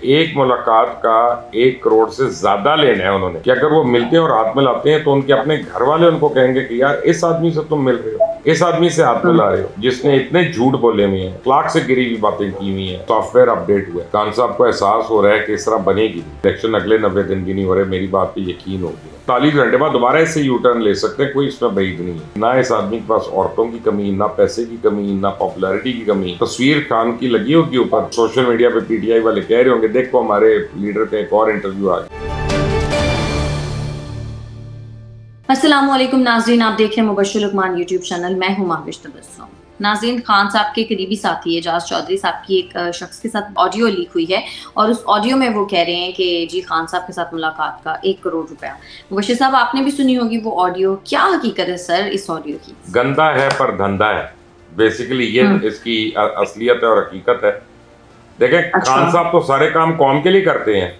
एक मुलाकात का 1 करोड़ से ज्यादा लेना है उन्होंने कि अगर वो मिलते हैं और हाथ मिलाते हैं तो उनके अपने घर वाले उनको कहेंगे कि यार इस आदमी से तुम मिल रहे हो, इस आदमी से हाथ मिला रहे हो जिसने इतने झूठ बोले हुए हैं, अखलाक से गिरी हुई बातें की हुई हैं। सॉफ्टवेयर अपडेट हुआ है, खान साहब को एहसास हो रहा है कि इस तरह बनेगी इलेक्शन अगले 90 दिन भी नहीं हो रहे, मेरी बात पे यकीन हो गया। 40 घंटे बाद दोबारा इससे यू टर्न ले सकते हैं, कोई इसमें बईद नहीं है। ना इस आदमी के पास औरतों की कमी, ना पैसे की कमी, ना पॉपुलैरिटी की कमी। तस्वीर खान की लगी होगी ऊपर, सोशल मीडिया पे पीटीआई वाले कह रहे होंगे देखो हमारे लीडर का एक और इंटरव्यू आ गया। अस्सलाम वालेकुम नाज़रीन, आप देख रहे हैं मुबश्शिर लुकमान यूट्यूब चैनल। मैं हूं महविश तबस्सुम। नाज़रीन, खान साहब के करीबी साथी एजाज चौधरी साहब की एक शख्स के साथ ऑडियो लीक हुई है और उस ऑडियो में वो कह रहे हैं कि जी खान साहब के साथ मुलाकात का 1 करोड़ रुपया। मुबश्शिर साहब, आपने भी सुनी होगी वो ऑडियो, क्या हकीकत है सर इस ऑडियो की? गंदा है पर धंधा है, बेसिकली ये इसकी असलियत है और हकीकत है। देखें, खान साहब तो सारे काम कौम के लिए करते हैं,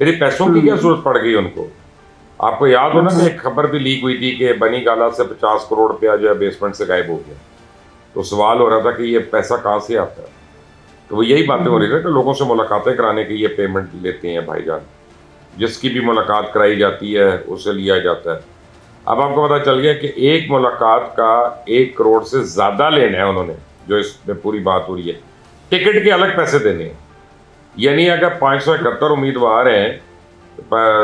फिर पैसों की क्या जरूरत पड़ गई उनको? आपको याद हो ना कि एक खबर भी लीक हुई थी कि बनी गाला से 50 करोड़ रुपया जो है बेसमेंट से गायब हो गया। तो सवाल हो रहा था कि ये पैसा कहाँ से आता है। तो वो यही बातें हो रही थी कि लोगों से मुलाकातें कराने की ये पेमेंट लेते हैं भाईजान। जिसकी भी मुलाकात कराई जाती है उसे लिया जाता है। अब आपको पता चल गया कि एक मुलाकात का 1 करोड़ से ज़्यादा लेना है उन्होंने, जो इसमें पूरी बात हो रही है। टिकट के अलग पैसे देने हैं, यानी अगर 571 उम्मीदवार हैं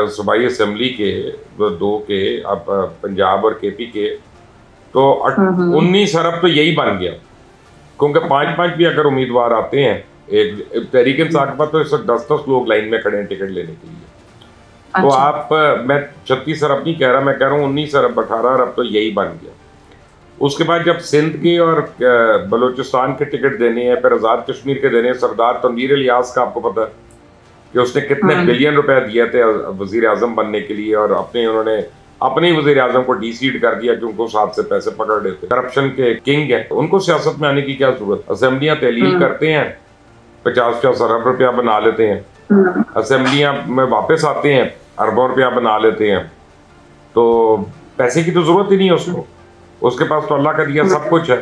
सूबाई असम्बली के, 2 के, अब पंजाब और केपी के, तो 19 अरब तो यही बन गया। क्योंकि 5-5 भी अगर उम्मीदवार आते हैं, एक तहरीक इंसाफ के पास तो इस वक्त 10-10 लोग लाइन में खड़े हैं टिकट लेने के लिए। तो आप, मैं 36 अरब नहीं कह रहा, मैं कह रहा हूँ 19 अरब 18 अरब तो यही बन गया। उसके बाद जब सिंध के और बलूचिस्तान के टिकट देने हैं, फिर आज़ाद कश्मीर के देने हैं। सरदार तनवीर इलियास का आपको पता है कि उसने कितने बिलियन रुपए दिए थे वजीर आजम बनने के लिए, और उन्होंने अपने ही वजीर आजम को डीसीड कर दिया कि उनको साथ से पैसे पकड़ लेते। करप्शन के किंग है, उनको सियासत में आने की क्या जरूरत? असेंबलियां तहलील करते हैं, 50-50 अरब रुपया बना लेते हैं। असेंबलियां में वापस आते हैं, अरबों रुपया बना लेते हैं। तो पैसे की तो जरूरत ही नहीं है उसको, उसके पास तो अल्लाह का दिया सब कुछ है,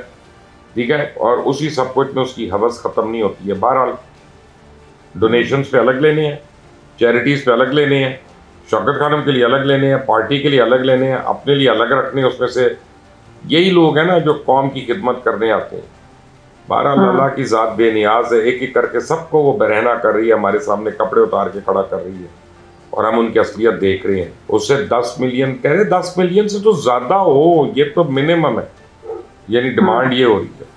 ठीक है। और उसी सब कुछ में उसकी हवस खत्म नहीं होती है। बहरहाल डोनेशंस पे अलग लेने हैं, चैरिटीज़ पे अलग लेने हैं, शौकत खानम के लिए अलग लेने हैं, पार्टी के लिए अलग लेने हैं, अपने लिए अलग रखने हैं। उसमें से यही लोग हैं ना जो कौम की खिदमत करने आते हैं। बहरहाल अल्लाह की ज़ात बेनियाज है, एक एक करके सबको वो बरहना कर रही है, हमारे सामने कपड़े उतार के खड़ा कर रही है और हम उनकी असलियत देख रहे हैं। उससे 10 मिलियन कह रहे, 10 मिलियन से तो ज़्यादा हो, ये तो मिनिमम है, यानी डिमांड ये हो रही है।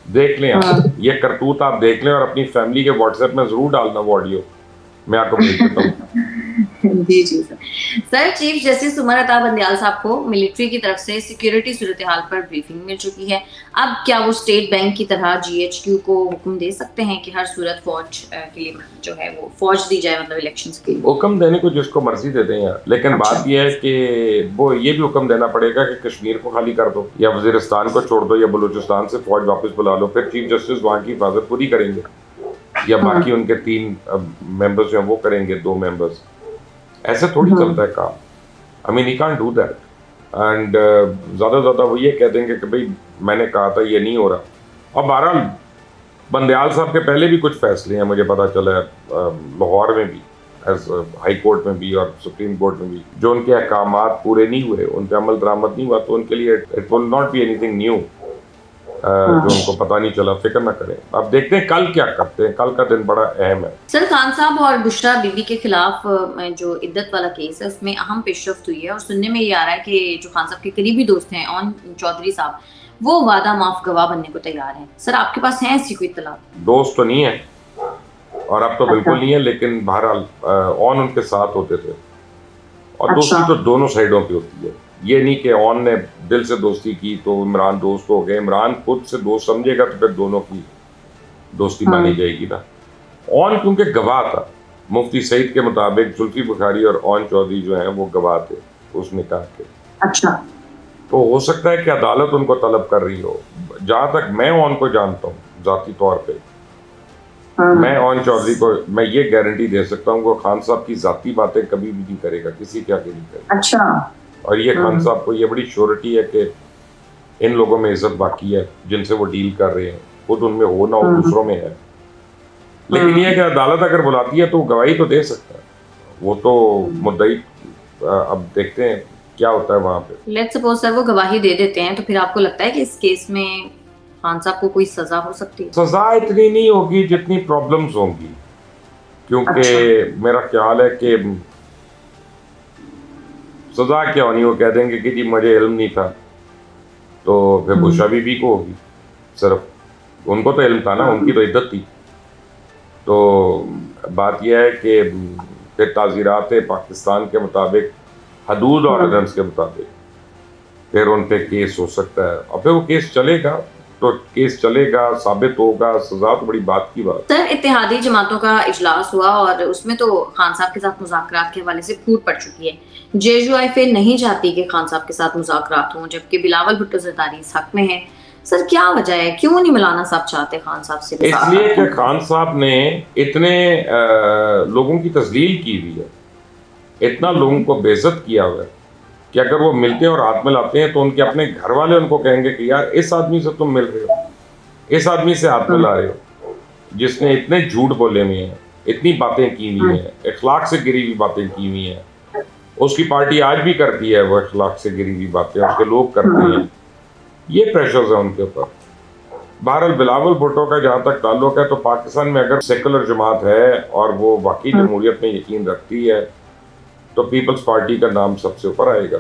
देख लें आप, ये करतूत आप देख लें और अपनी फैमिली के व्हाट्सएप में जरूर डालना वो ऑडियो, मैं आपको भेज देता हूँ। जी जी sir. Chief justice Umar Ata Bandial साहब को मिलिट्री की तरफ से सिक्योरिटी सूरत हाल पर ब्रीफिंग मिल चुकी है। अब क्या वो स्टेट बैंक की तरह जीएचक्यू को हुक्म दे सकते हैं कि हर सूरत फौज के लिए जो है वो फौज दी जाए, मतलब इलेक्शंस के लिए? हुक्म देने को जिसको मर्जी दे दें यार, लेकिन बात यह है कि वो ये भी हुक्म देना पड़ेगा कि कश्मीर को खाली कर दो या वजीरिस्तान को छोड़ दो या बलूचिस्तान से फौज वापस बुला लो, फिर चीफ जस्टिस वहाँ की हिफाजत पूरी करेंगे या बाकी उनके 3 मेंबर्स जो हैं वो करेंगे, 2 मेंबर्स। ऐसे थोड़ी चलता है काम। I mean, you can't do that. And ज़्यादा वो ये कह देंगे कि भाई मैंने कहा था ये नहीं हो रहा। और बहरहाल बंदयाल साहब के पहले भी कुछ फैसले हैं, मुझे पता चला है, लाहौर में भी, हाई कोर्ट में भी और सुप्रीम कोर्ट में भी, जो उनके अहकामात पूरे नहीं हुए, उन पर अमल दरामद नहीं हुआ, तो उनके लिए it will not be anything new जो उनको पता नहीं चला। फिक्र ना करें, अब देखते हैं कल क्या करते हैं। कल का दिन बड़ा अहम है। सर, खान साहब और बुशरा बीबी के खिलाफ जो इद्दत वाला केस है उसमें अहम पेशरफ्त हुई है और सुनने में ये आ रहा है कि जो खान साहब के करीबी दोस्त हैं ऑन चौधरी साहब, वो वादा माफ गवाह बनने को तैयार हैं। सर, आपके पास है ऐसी कोई इत्तला? दोस्त तो नहीं है और अब तो बिल्कुल नहीं है, लेकिन बहरहाल ऑन उनके साथ होते थे। और दोस्ती तो दोनों साइडों की होती है, ये नहीं कि ऑन ने दिल से दोस्ती की तो इमरान दोस्त हो गए। इमरान खुद से दोस्त समझेगा तो फिर दोनों की दोस्ती मानी जाएगी ना। ऑन क्योंकि गवाह था, मुफ्ती सईद के मुताबिक जुल्फी बुखारी और ऑन चौधरी जो हैं वो गवाह थे उस निकाह के। अच्छा। तो हो सकता है कि अदालत उनको तलब कर रही हो। जहाँ तक मैं ऑन को जानता हूँ जाती तौर पे, मैं ऑन चौधरी को मैं ये गारंटी दे सकता हूँ वो खान साहब की जाती बातें कभी भी नहीं करेगा, किसी के आगे नहीं करेगा। अच्छा। और ये खान साहब को ये बड़ी श्योरिटी है कि इन लोगों में इज्जत बाकी है जिनसे वो डील कर रहे हैं, खुद उनमें हो ना हो दूसरों में है। लेकिन ये कि अदालत अगर बुलाती है तो गवाही तो दे सकता है, वो तो मुद्दई अब देखते हैं क्या होता है वहां पे। लेट्स सपोज सर वो गवाही दे देते हैं, तो फिर आपको लगता है कि इस केस में खान साहब को कोई सजा हो सकती है? सजा इतनी नहीं होगी जितनी प्रॉब्लम्स होंगी, क्योंकि मेरा ख्याल है कि सजा क्या होनी, वो कह देंगे कि जी मुझे इल्म नहीं था, तो फिर बुशरा बीबी को होगी, सिर्फ उनको तो इल्म था ना, उनकी तो इद्दत थी। तो बात यह है कि फिर ताज़ीरात पाकिस्तान के मुताबिक, हदूद ऑर्डिनेंस के मुताबिक फिर उन पे केस हो सकता है, और फिर वो केस चलेगा, तो केस चलेगा, साबित होगा, सजा तो बड़ी बात की बात। सर इत्तेहादी जमातों का इजलास हुआ और उसमें तो खान साहब के साथ मुज़ाकरात के हवाले से फूट पड़ चुकी है। JUIF नहीं चाहती कि खान साहब के साथ मुज़ाकरात हों, जबकि बिलावल भुट्टो ज़रदारी इस हक में है। सर क्या वजह है, क्यों नहीं मौलाना साहब चाहते खान साहब से? इसलिए कि खान साहब ने इतने लोगों की तस्लील की हुई है, इतना लोगों को बेइज्जत किया हुआ है कि अगर वो मिलते हैं और हाथ मिलाते हैं तो उनके अपने घर वाले उनको कहेंगे कि यार इस आदमी से तुम मिल रहे हो, इस आदमी से हाथ मिला रहे हो, जिसने इतने झूठ बोले हुए हैं, इतनी बातें की हुई हैं, इखलाक से गिरी हुई बातें की हुई हैं। उसकी पार्टी आज भी करती है वो इखलाक से गिरी हुई बातें, उसके लोग करते हैं, ये प्रेशर्स है उनके ऊपर। बहरहाल बिलावल भुट्टो का जहाँ तक ताल्लुक है, तो पाकिस्तान में अगर सेकुलर जमात है और वो वाकई जमहूरियत में यकीन रखती है, तो पीपल्स पार्टी का नाम सबसे ऊपर आएगा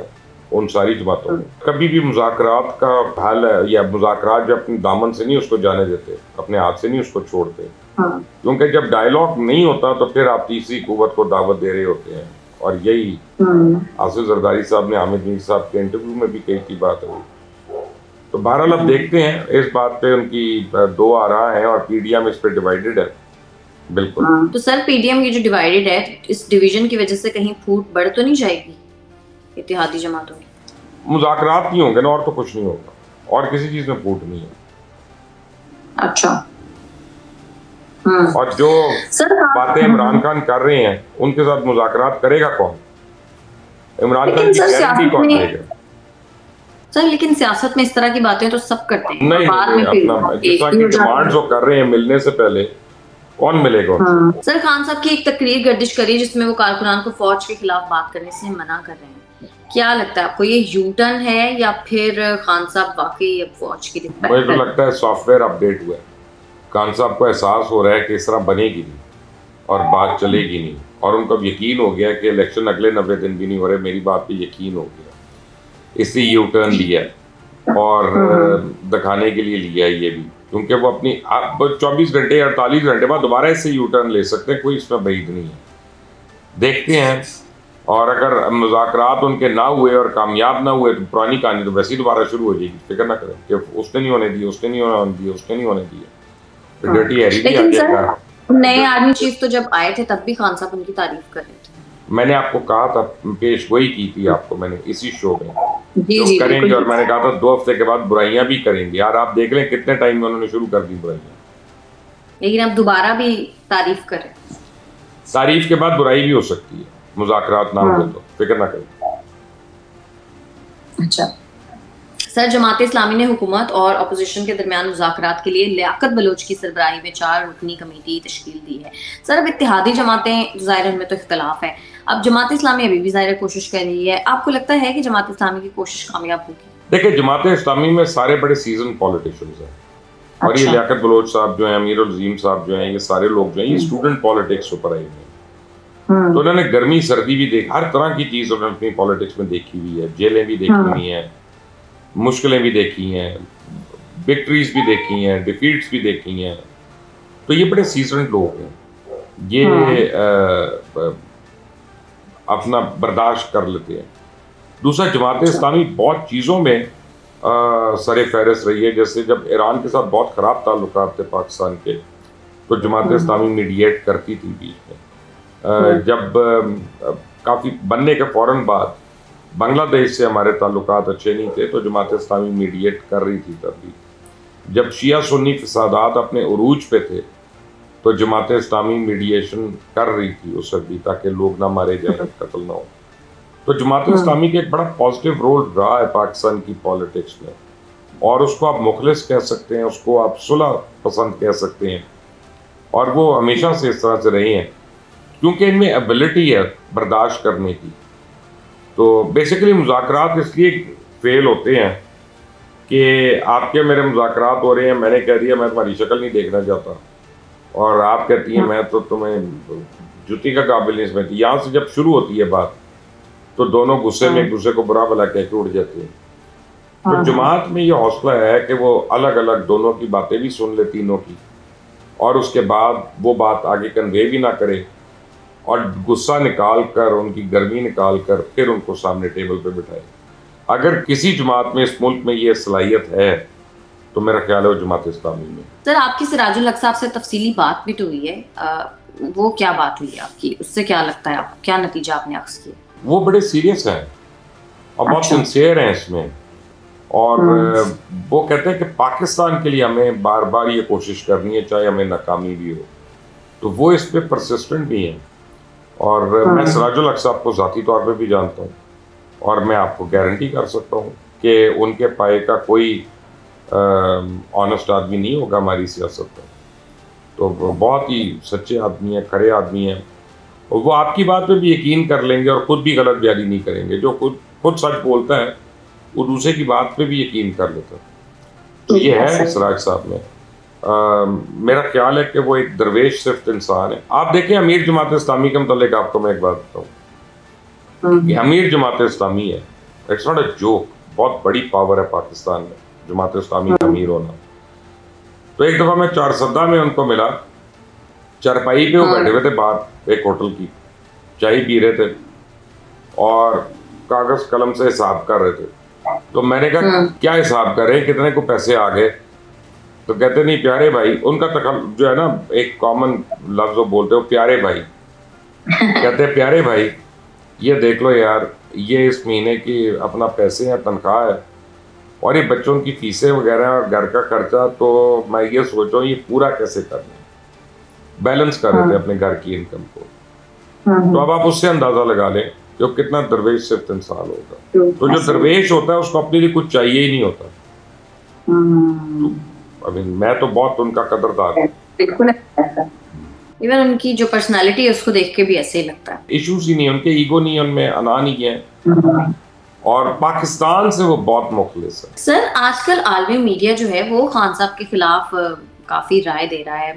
उन सारी जमातों में। कभी भी मुज़ाकरात का हल है, या मुज़ाकरात जो अपने दामन से नहीं उसको जाने देते, अपने हाथ से नहीं उसको छोड़ते, क्योंकि जब डायलॉग नहीं होता तो फिर आप तीसरी कुव्वत को दावत दे रहे होते हैं, और यही आसिफ जरदारी साहब ने हामिद मीर साहब के इंटरव्यू में भी कही थी बात है। तो बहरहाल अब देखते हैं, इस बात पे उनकी दो आरा हैं और PDM इस पे डिवाइडेड है। बिल्कुल। तो सर PDM ये जो डिवाइडेड है, इस डिवीजन की वजह से कहीं फूट बढ़ तो नहीं जाएगी इत्तेहादी जमातों में? मुज़ाकरात नहीं होंगे ना, और तो कुछ नहीं होगा, और किसी चीज में फूट नहीं है। अच्छा। और जो बातें इमरान खान कर रहे हैं उनके साथ मुज़ाकरात करेगा कौन? इमरान खान की गारंटी कौन देगा? सर लेकिन सियासत में इस तरह की बातें तो सब करते हैं। नहीं, अपना जिस तरह की डिमांड्स वो कर रहे हैं, मिलने से पहले कौन मिलेगा? सर खान साहब की एक तकरीर गर्दिश करी जिसमें वो कारकुनान को फौज के खिलाफ बात करने से मना कर रहे हैं। क्या लगता है आपको, ये U-टर्न है या फिर खान साहब वाकई अब फौज की रिस्पेक्ट? मुझे तो लगता है सॉफ्टवेयर अपडेट हुआ है, खान साहब को एहसास हो रहा है कि इस तरह बनेगी नहीं और बात चलेगी नहीं, और उनको अब यकीन हो गया कि इलेक्शन अगले 90 दिन भी नहीं हो रहे, मेरी बात पे यकीन हो गया, इसलिए U-टर्न लिया और दिखाने के लिए लिया है ये भी, क्योंकि वो अपनी 24 घंटे 48 घंटे बाद दोबारा इससे U-टर्न ले सकते हैं, कोई इसमें बईद नहीं है। देखते हैं, और अगर मुज़ाकरात उनके ना हुए और कामयाब ना हुए तो पुरानी कहानी तो वैसे ही दोबारा शुरू हो जाएगी। फिक्र ना करें कि उसने नहीं होने दिए, उसने नहीं होने दिए, उसने नहीं होने दिए, तो डर्टी हैरी भी आ जाएगा। नए आर्मी चीफ तो जब आए थे तब भी खान साहब उनकी तारीफ कर रहे थे। मैंने आपको कहा था, पेश गोई की थी आपको मैंने इसी शो में, जी करेंगे, और मैंने कहा था 2 हफ्ते के बाद बुराइयां भी करेंगे। यार आप देख लें कितने टाइम में उन्होंने शुरू कर दी बुराइयां, लेकिन अब दोबारा भी तारीफ करें। तारीफ के बाद बुराई भी हो सकती है, मुज़ाकरात ना हो तो फिक्र ना करें। अच्छा सर, जमात इस्लामी ने हुकूमत और अपोजिशन के दरमियान मुज़ाकरात के लिए लियाकत बलोच की सरबराही में 4 रुकनी कमेटी तश्कील दी है। सर अब इत्तेहादी जमातें ज़ाहिर में तो इख्तलाफ है, अब जमात इस्लामी अभी भी ज़ाहिर कोशिश कर रही है, आपको लगता है कि जमात इस्लामी की कोशिश कामयाब होगी? देखिए, जमात इस्लामी में सारे बड़े सीजन पॉलिटिशियंस हैं, और ये लियाकत बलोच साहब जो हैं, अमीरुल अज़ीम साहब जो हैं, ये सारे लोग जो हैं, ये स्टूडेंट पॉलिटिक्स ऊपर आए हैं, तो उन्होंने गर्मी सर्दी भी देखी, हर तरह की चीज़ उन्होंने अपनी पॉलिटिक्स में देखी हुई है, जेलें भी देखी हुई हैं, मुश्किलें भी देखी हैं, विक्ट्रीज भी देखी हैं, डिफीट्स भी देखी हैं, तो ये बड़े सीजन लोग हैं, ये अपना बर्दाश्त कर लेते हैं। दूसरा, जमात इस्लामी बहुत चीज़ों में सरे फहरिस्त रही है, जैसे जब ईरान के साथ बहुत ख़राब ताल्लुकात थे पाकिस्तान के, तो जमात इस्लामी मीडिएट करती थी बीच में। जब काफ़ी बनने के फ़ौरन बाद बांग्लादेश से हमारे ताल्लुकात अच्छे नहीं थे, तो जमात इस्लामी मीडिएट कर रही थी तब भी। जब शिया सुन्नी फसादात अपने उरूज पे थे, तो जमात इस्लामी मीडिएशन कर रही थी उस वक्त भी, ताकि लोग ना मारे जाएं, कत्ल ना हो। तो जमात इस्लामी का एक बड़ा पॉजिटिव रोल रहा है पाकिस्तान की पॉलिटिक्स में, और उसको आप मुखलिस कह सकते हैं, उसको आप सुलह पसंद कह सकते हैं, और वो हमेशा से इस तरह से रहे हैं क्योंकि इनमें एबिलिटी है बर्दाश्त करने की। तो बेसिकली मुज़ाकरात इसलिए फेल होते हैं कि आपके मेरे मुज़ाकरात हो रहे हैं, मैंने कह दिया मैं तुम्हारी शक्ल नहीं देखना चाहता, और आप कहती हैं मैं तो तुम्हें जुती का काबिल नहीं समझती। यहाँ से जब शुरू होती है बात तो दोनों गुस्से में एक दूसरे को बुरा भला कह के उड़ जाते हैं। तो जमात में ये हौसला है कि वो अलग अलग दोनों की बातें भी सुन ले तीनों की, और उसके बाद वो बात आगे कन्वे भी ना करे, और गुस्सा निकाल कर उनकी गर्मी निकाल कर फिर उनको सामने टेबल पे बिठाए। अगर किसी जमात में इस मुल्क में ये सलाहियत है तो मेरा ख्याल है वो जमात इस्लामी में। सर आपकी सिराजुल हक साहब से तफसीली बात भी तो हुई है, वो क्या बात हुई है आपकी, उससे क्या लगता है आपको, क्या नतीजा आपने अख्ज़ किया? वो बड़े सीरियस हैं और बहुत सिंसियर हैं इसमें, और वो कहते हैं कि पाकिस्तान के लिए हमें बार बार ये कोशिश करनी है चाहे हमें नाकामी भी हो। तो वो इस पर परसिस्टेंट भी हैं, और मैं सिराजुल हक साहब को ज़ाती तौर पे भी जानता हूँ, और मैं आपको गारंटी कर सकता हूँ कि उनके पाए का कोई ऑनेस्ट आदमी नहीं होगा हमारी सियासत में। तो बहुत ही सच्चे आदमी हैं, खरे आदमी हैं, और वो आपकी बात पे भी यकीन कर लेंगे और ख़ुद भी गलत बयानी नहीं करेंगे। जो खुद सच बोलता है वो दूसरे की बात पे भी यकीन कर लेता है। तो ये है सिराज साहब में। मेरा ख्याल है कि वो एक दरवेश सिर्फ इंसान है। आप देखें अमीर जमात इस्लामी के मतलब आपको मैं एक बात बताऊँ कि अमीर जमात इस्लामी है, इट्स नॉट अ जोक, बहुत बड़ी पावर है पाकिस्तान में जमात इस्लामी का अमीर होना। तो एक दफ़ा मैं चारसद्दा में उनको मिला, चारपाई पे वो बैठे हुए थे बाहर एक होटल की, चाय पी रहे थे और कागज़ कलम से हिसाब कर रहे थे। तो मैंने कहा क्या हिसाब कर रहे हैं, कितने को पैसे आ गए? तो कहते नहीं प्यारे भाई, उनका जो है ना एक कॉमन लफ्ज़ वो बोलते हो प्यारे भाई। कहते हैं प्यारे भाई ये देख लो यार, ये इस महीने की अपना पैसे हैं, तनख्वाह है, और ये बच्चों की फीसें वगैरह और घर का खर्चा, तो मैं ये सोच रहा हूँ ये पूरा कैसे करना है। बैलेंस कर रहे थे अपने घर की इनकम को। तो अब आप उससे अंदाज़ा लगा लें कि कितना दरवेश सिर्फ इंसान होगा। तो जो दरवेश होता है उसको अपने लिए कुछ चाहिए ही नहीं होता। तो मैं तो बहुत उनका कदरदार हूँ। बिल्कुल, इवन उनकी जो पर्सनालिटी है उसको देख के भी ऐसे ही लगता है। इश्यूज ही नहीं, उनके ईगो नहीं, उनमें अना नहीं है, और पाकिस्तान से वो बहुत मुखलिस है। सर आजकल आलमी मीडिया जो है वो खान साहब के खिलाफ काफ़ी राय दे रहा है,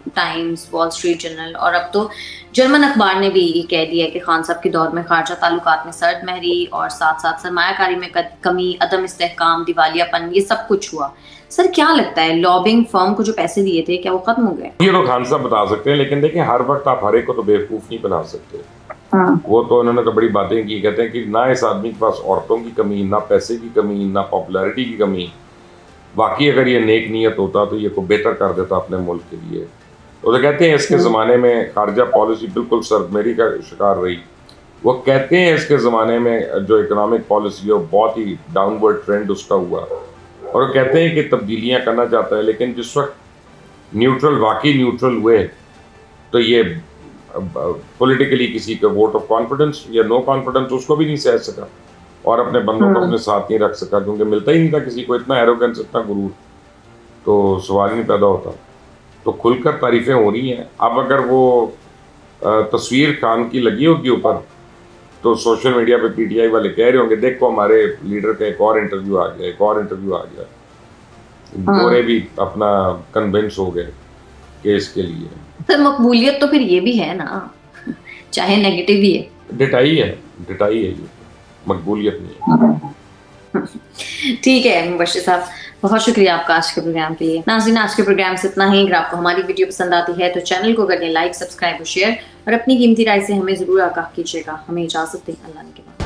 टाइम्स, वॉल स्ट्रीट जर्नल, और अब तो जर्मन अखबार ने भी ये कह दिया है कि खान साहब के दौर में खारजा ताल्लुकात में सर्द महरी और साथ साथ सरमायाकारी में कमी, अदम इस्तेहकाम, दिवालियापन, ये सब कुछ हुआ। सर क्या लगता है लॉबिंग फर्म को जो पैसे दिए थे क्या वो खत्म हो गए? ये तो खान साहब बता सकते हैं, लेकिन देखिए हर वक्त आप हर एक को तो बेवकूफ़ नहीं बना सकते। वो तो उन्होंने तो बड़ी बातें की, कहते हैं कि ना इस आदमी के पास औरतों की कमी, ना पैसे की कमी, ना पॉपुलैरिटी की कमी। वाकई अगर ये नेक नियत होता तो ये को बेहतर कर देता अपने मुल्क के लिए। तो कहते हैं इसके ज़माने में खारजा पॉलिसी बिल्कुल सरदमेरी का शिकार रही। वो कहते हैं इसके ज़माने में जो इकोनॉमिक पॉलिसी है वो बहुत ही डाउनवर्ड ट्रेंड उसका हुआ, और वो कहते हैं कि तब्दीलियाँ करना चाहता है, लेकिन जिस वक्त वाकई न्यूट्रल हुए तो ये पॉलिटिकली किसी का वोट ऑफ कॉन्फिडेंस या नो कॉन्फिडेंस उसको भी नहीं सह सका, और अपने बंदों को अपने साथ नहीं रख सका, क्योंकि मिलता ही नहीं था किसी को इतना एरोगेंस, इतना गुरूर, तो सवाल नहीं पैदा होता। तो खुलकर तारीफ़ें हो रही हैं। अब अगर वो तस्वीर खान की लगी होगी ऊपर तो सोशल मीडिया पे पीटीआई वाले कह रहे होंगे देखो हमारे लीडर का एक और इंटरव्यू आ गया, एक और इंटरव्यू आ गया। गोरे भी अपना कन्विंस हो गए कि इसके लिए। सर मकबूलियत तो फिर ये भी है ना, चाहे नेगेटिव ही है, डिटाई है ये, मकबूलियत नहीं है। ठीक है मुबश्शिर साहब, बहुत शुक्रिया आपका आज के प्रोग्राम के लिए। नाज़रीन आज के प्रोग्राम से इतना ही। अगर आपको हमारी वीडियो पसंद आती है तो चैनल को करिए लाइक, सब्सक्राइब और शेयर, और अपनी कीमती राय से हमें ज़रूर आगाह कीजिएगा। हमें इजाज़त दें, अल्लाह के बाद।